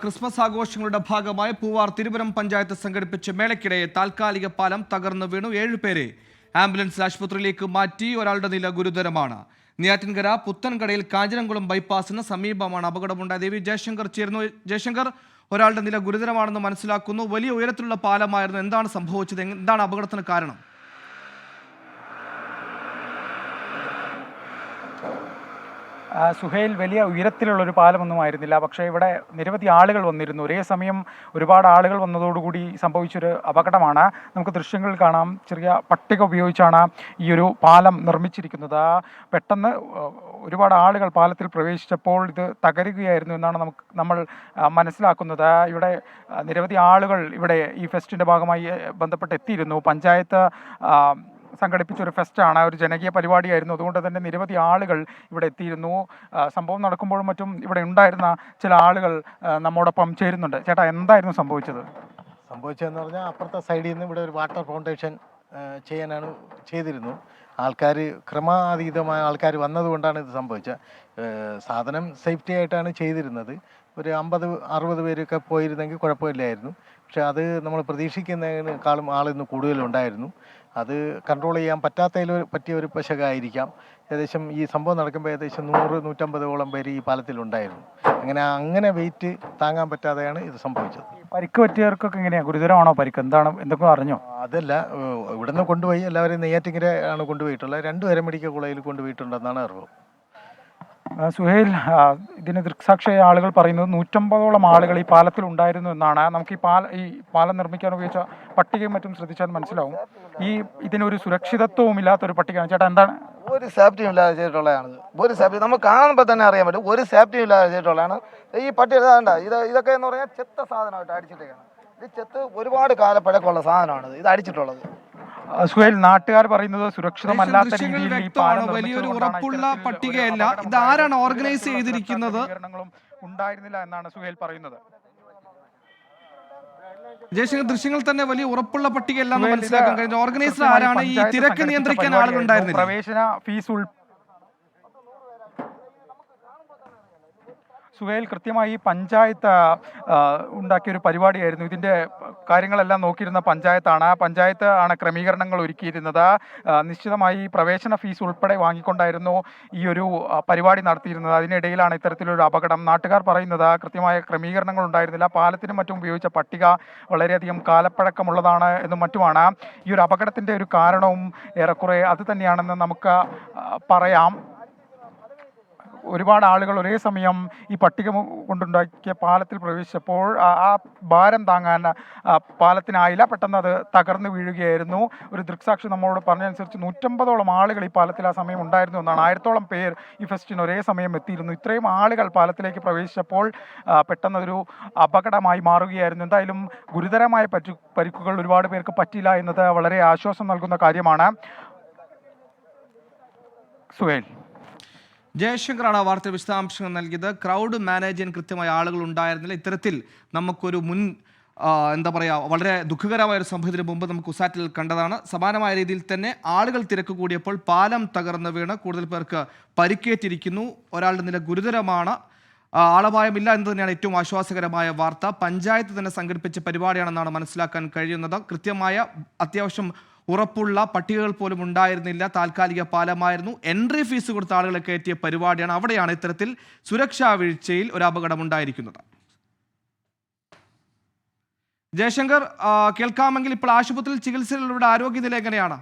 Christmas ആഘോഷങ്ങളുടെ ഭാഗമായി പൂവാർ തിരുവനം പഞ്ചായത്ത് സംഘടിപ്പിച്ച മേളയ്ക്കിടെ താൽക്കാലിക പാലം തകർന്നു വീണു. 7 പേരെ ആംബുലൻസ് ആശുപത്രിയിലേക്ക് മാറ്റി. ഒരാളുടെ നില ഗുരുതരമാണ്. നെയ്യാറ്റിൻകര പുത്തൻകടയിൽ കാഞ്ഞിരംകുളം ബൈപ്പാസിന് സമീപമാണ് അപകടമുണ്ടായത്. ദേവി ജയശങ്കർ ചേരുന്നു. ജയശങ്കർ, ഒരാളുടെ നില ഗുരുതരമാണെന്ന് മനസ്സിലാക്കുന്നു. വലിയ ഉയരത്തിലുള്ള പാലമായിരുന്നു. എന്താണ് സംഭവിച്ചത്? എന്താണ് അപകടത്തിന് കാരണം? സുഹൈൽ, വലിയ ഉയരത്തിലുള്ളൊരു പാലമൊന്നും ആയിരുന്നില്ല. പക്ഷേ ഇവിടെ നിരവധി ആളുകൾ വന്നിരുന്നു. ഒരേ സമയം ഒരുപാട് ആളുകൾ വന്നതോടുകൂടി സംഭവിച്ചൊരു അപകടമാണ്. നമുക്ക് ദൃശ്യങ്ങൾ കാണാം. ചെറിയ പട്ടിക ഉപയോഗിച്ചാണ് ഈ ഒരു പാലം നിർമ്മിച്ചിരിക്കുന്നത്. പെട്ടെന്ന് ഒരുപാട് ആളുകൾ പാലത്തിൽ പ്രവേശിച്ചപ്പോൾ ഇത് തകരുകയായിരുന്നു എന്നാണ് നമ്മൾ മനസ്സിലാക്കുന്നത്. ഇവിടെ നിരവധി ആളുകൾ ഇവിടെ ഈ ഫെസ്റ്റിൻ്റെ ഭാഗമായി ബന്ധപ്പെട്ട് എത്തിയിരുന്നു. പഞ്ചായത്ത് സംഘടിപ്പിച്ച ഒരു ഫെസ്റ്റാണ്, ഒരു ജനകീയ പരിപാടിയായിരുന്നു. അതുകൊണ്ട് തന്നെ നിരവധി ആളുകൾ ഇവിടെ എത്തിയിരുന്നു. സംഭവം നടക്കുമ്പോഴും മറ്റും ഇവിടെ ഉണ്ടായിരുന്ന ചില ആളുകൾ നമ്മോടൊപ്പം ചേരുന്നുണ്ട്. ചേട്ടാ, എന്തായിരുന്നു സംഭവിച്ചതെന്ന് പറഞ്ഞാൽ അപ്പുറത്തെ സൈഡിൽ നിന്ന് ഇവിടെ ഒരു വാട്ടർ ഫൗണ്ടേഷൻ ചെയ്തിരുന്നു. ക്രമാതീതമായ ആൾക്കാർ വന്നതുകൊണ്ടാണ് ഇത് സംഭവിച്ചത്. സാധനം സേഫ്റ്റി ആയിട്ടാണ് ചെയ്തിരുന്നത്. ഒരു 50-60 പേരൊക്കെ പോയിരുന്നെങ്കിൽ കുഴപ്പമില്ലായിരുന്നു. പക്ഷെ അത് നമ്മൾ പ്രതീക്ഷിക്കുന്നതിനേക്കാളും ആളിന്ന് കൂടുതലുണ്ടായിരുന്നു. അത് കൺട്രോൾ ചെയ്യാൻ പറ്റാത്തതിൽ പറ്റിയ ഒരു പശകായിരിക്കാം. ഏകദേശം ഈ സംഭവം നടക്കുമ്പോൾ ഏകദേശം 100-150ഓളം പേര് ഈ പാലത്തിലുണ്ടായിരുന്നു. അങ്ങനെ വെയിറ്റ് താങ്ങാൻ പറ്റാതെയാണ് ഇത് സംഭവിച്ചത്. പരിക്ക് പറ്റിയവർക്കൊക്കെ എങ്ങനെയാണ്? ഗുരുതരമാണോ പരിക്ക്? എന്തൊക്കെ അറിഞ്ഞോ? അതല്ല, ഇവിടുന്ന് കൊണ്ടുപോയി എല്ലാവരെയും നെയ്യാറ്റിൻകര ആണ് കൊണ്ടുപോയിട്ടുള്ളത്. 2 പേരെ മെഡിക്കൽ കോളേജിൽ കൊണ്ടുപോയിട്ടുണ്ടെന്നാണ് അറിവ്. സുഹൈൽ, ഇതിന് ദൃക്സാക്ഷിയായ ആളുകൾ പറയുന്നത് 150ഓളം ആളുകൾ ഈ പാലത്തിൽ ഉണ്ടായിരുന്നു എന്നാണ്. നമുക്ക് ഈ പാലം നിർമ്മിക്കാൻ ഉപയോഗിച്ച പട്ടികയും മറ്റും ശ്രദ്ധിച്ചാൽ മനസ്സിലാവും. ഇതിനൊരു സുരക്ഷിതത്വവും ഇല്ലാത്തൊരു പട്ടികയാണ്. ചേട്ടാ, എന്താണ്? ഒരു സേഫ്റ്റിയും ഇല്ലാതെ ചെയ്തിട്ടുള്ളതാണ്. ഒരു സേഫ്റ്റി നമുക്ക് കാണുമ്പോൾ തന്നെ അറിയാൻ പറ്റും. ഒരു സേഫ്റ്റിയും ഇല്ലാതെ ചെയ്തിട്ടുള്ളതാണ്. ഈ പട്ടി ഇതൊക്കെ എന്ന് പറഞ്ഞാൽ ചെത്ത സാധനമായിട്ട് അടിച്ചിട്ടേക്കാണ്. ചെത്ത് ഒരുപാട് കാലപ്പഴക്കമുള്ള സാധനമാണ് ഇത് അടിച്ചിട്ടുള്ളത്. സുഹൈൽ, നാട്ടുകാർ പറയുന്നത് സുരക്ഷിതമല്ലാത്ത രീതിയിൽ വലിയൊരു ഉറപ്പുള്ള പട്ടികയല്ല. ഇത് ആരാണ് ഓർഗനൈസ് ചെയ്തിരിക്കുന്നത് ഉണ്ടായിരുന്നില്ല എന്നാണ് സുഹൈൽ പറയുന്നത്. ജയശങ്കർ, ദൃശ്യങ്ങൾ തന്നെ വലിയ ഉറപ്പുള്ള പട്ടികയല്ല എന്ന് മനസ്സിലാക്കാൻ കഴിഞ്ഞു. ഓർഗനൈസർ ആരാണ്? ഈ തിരക്ക് നിയന്ത്രിക്കാൻ ആളുകൾ ഉണ്ടായിരുന്നില്ല. പ്രവേശന ഫീസ് സുഹൈൽ, കൃത്യമായി പഞ്ചായത്ത് ഉണ്ടാക്കിയൊരു പരിപാടിയായിരുന്നു. ഇതിൻ്റെ കാര്യങ്ങളെല്ലാം നോക്കിയിരുന്ന പഞ്ചായത്ത് ആണ് ക്രമീകരണങ്ങൾ ഒരുക്കിയിരുന്നത്. നിശ്ചിതമായി പ്രവേശന ഫീസ് ഉൾപ്പെടെ വാങ്ങിക്കൊണ്ടായിരുന്നു ഈ ഒരു പരിപാടി നടത്തിയിരുന്നത്. അതിനിടയിലാണ് ഇത്തരത്തിലൊരു അപകടം. നാട്ടുകാർ പറയുന്നത് കൃത്യമായ ക്രമീകരണങ്ങൾ ഉണ്ടായിരുന്നില്ല. പാലത്തിനും മറ്റും ഉപയോഗിച്ച പട്ടിക വളരെയധികം കാലപ്പഴക്കമുള്ളതാണ് എന്നും മറ്റുമാണ്. ഈ ഒരു അപകടത്തിൻ്റെ ഒരു കാരണവും ഏറെക്കുറെ അത് തന്നെയാണെന്ന് നമുക്ക് പറയാം. ഒരുപാട് ആളുകൾ ഒരേ സമയം ഈ പട്ടിക കൊണ്ടുണ്ടാക്കിയ പാലത്തിൽ പ്രവേശിച്ചപ്പോൾ ആ ഭാരം താങ്ങാൻ പാലത്തിനായില്ല. പെട്ടെന്ന് അത് തകർന്നു വീഴുകയായിരുന്നു. ഒരു ദൃക്സാക്ഷി നമ്മളോട് പറഞ്ഞതനുസരിച്ച് 150ഓളം ആളുകൾ ഈ പാലത്തിൽ ആ സമയം ഉണ്ടായിരുന്നു എന്നാണ്. 1000ഓളം പേർ ഈ ഫെസ്റ്റിന് ഒരേ സമയം എത്തിയിരുന്നു. ഇത്രയും ആളുകൾ പാലത്തിലേക്ക് പ്രവേശിച്ചപ്പോൾ പെട്ടെന്നൊരു അപകടമായി മാറുകയായിരുന്നു. എന്തായാലും ഗുരുതരമായ പരിക്കുകൾ ഒരുപാട് പേർക്ക് പറ്റില്ല എന്നത് വളരെ ആശ്വാസം നൽകുന്ന കാര്യമാണ്. സുഹൈൽ, ജയശങ്കറാണ് വാർത്ത വിശദാംശങ്ങൾ നൽകിയത്. ക്രൗഡ് മാനേജ് ചെയ്യാൻ കൃത്യമായ ആളുകൾ ഉണ്ടായിരുന്നില്ല. ഇത്തരത്തിൽ നമുക്കൊരു എന്താ പറയുക, വളരെ ദുഃഖകരമായ ഒരു സംഭവത്തിന് മുമ്പ് നമുക്ക് ഉസാറ്റിൽ കണ്ടതാണ്. സമാനമായ രീതിയിൽ തന്നെ ആളുകൾ തിരക്ക് കൂടിയപ്പോൾ പാലം തകർന്ന് വീണ് കൂടുതൽ പേർക്ക് പരിക്കേറ്റിരിക്കുന്നു. ഒരാളുടെ നില ഗുരുതരമാണ്. ആളപായമില്ല എന്ന് തന്നെയാണ് ഏറ്റവും ആശ്വാസകരമായ വാർത്ത. പഞ്ചായത്ത് തന്നെ സംഘടിപ്പിച്ച പരിപാടിയാണെന്നാണ് മനസ്സിലാക്കാൻ കഴിയുന്നത്. കൃത്യമായ അത്യാവശ്യം ഉറപ്പുള്ള പട്ടികകൾ പോലും ഉണ്ടായിരുന്നില്ല. താൽക്കാലിക പാലമായിരുന്നു. എൻട്രി ഫീസ് കൊടുത്ത ആളുകളെ കയറ്റിയ പരിപാടിയാണ്. അവിടെയാണ് ഇത്തരത്തിൽ സുരക്ഷാ വീഴ്ചയിൽ ഒരു അപകടം ഉണ്ടായിരിക്കുന്നത്. ജയശങ്കർ, കേൾക്കാമെങ്കിൽ ഇപ്പോൾ ആശുപത്രിയിൽ ചികിത്സയിലുള്ളവരുടെ ആരോഗ്യനില എങ്ങനെയാണ്?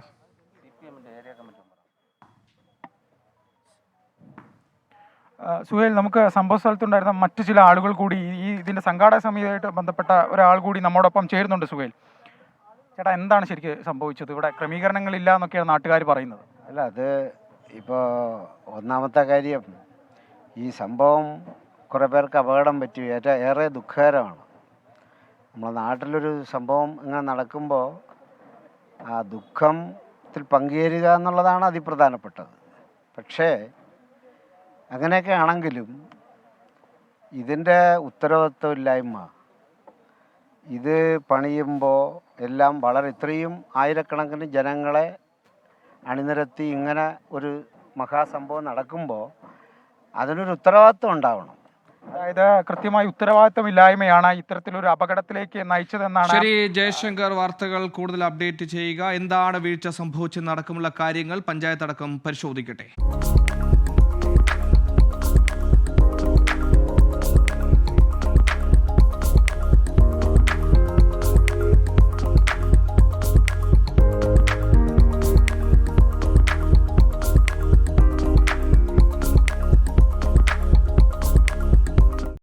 സുഹൈൽ, നമുക്ക് സംഭവ സ്ഥലത്തുണ്ടായിരുന്ന മറ്റു ചില ആളുകൾ കൂടി ഇതിൻ്റെ സംഘാടക സമിതിയായിട്ട് ബന്ധപ്പെട്ട ഒരാൾ കൂടി നമ്മോടൊപ്പം ചേരുന്നുണ്ട്. സുഹൈൽ, ചേട്ടാ, എന്താണ് ശരിക്കും സംഭവിച്ചത്? ഇവിടെ ക്രമീകരണങ്ങളില്ല എന്നൊക്കെയാണ് നാട്ടുകാർ പറയുന്നത്. അല്ല, അത് ഇപ്പോൾ ഒന്നാമത്തെ കാര്യം, ഈ സംഭവം കുറേ പേർക്ക് അപകടം പറ്റി. ഏറെ ദുഃഖകരമാണ്. നമ്മുടെ നാട്ടിലൊരു സംഭവം ഇങ്ങനെ നടക്കുമ്പോൾ ആ ദുഃഖത്തിൽ പങ്കുചേരുക എന്നുള്ളതാണ് അതിപ്രധാനപ്പെട്ടത്. പക്ഷേ അങ്ങനെയൊക്കെ ആണെങ്കിലും ഇതിൻ്റെ ഉത്തരവാദിത്വമില്ലായ്മ, ഇത് പണിയുമ്പോൾ എല്ലാം ഇത്രയും ആയിരക്കണക്കിന് ജനങ്ങളെ അണിനിരത്തി ഇങ്ങനെ ഒരു മഹാസംഭവം നടക്കുമ്പോൾ അതിനൊരു ഉത്തരവാദിത്വം ഉണ്ടാവണം. അതായത് കൃത്യമായി ഉത്തരവാദിത്തമില്ലായ്മയാണ് ഇത്തരത്തിലൊരു അപകടത്തിലേക്ക് നയിച്ചതെന്നാണ്. ശരി ജയശങ്കർ, വാർത്തകൾ കൂടുതൽ അപ്ഡേറ്റ് ചെയ്യുക. എന്താണ് വീഴ്ച സംഭവിച്ചെന്ന് അടക്കമുള്ള കാര്യങ്ങൾ പഞ്ചായത്ത് അടക്കം പരിശോധിക്കട്ടെ.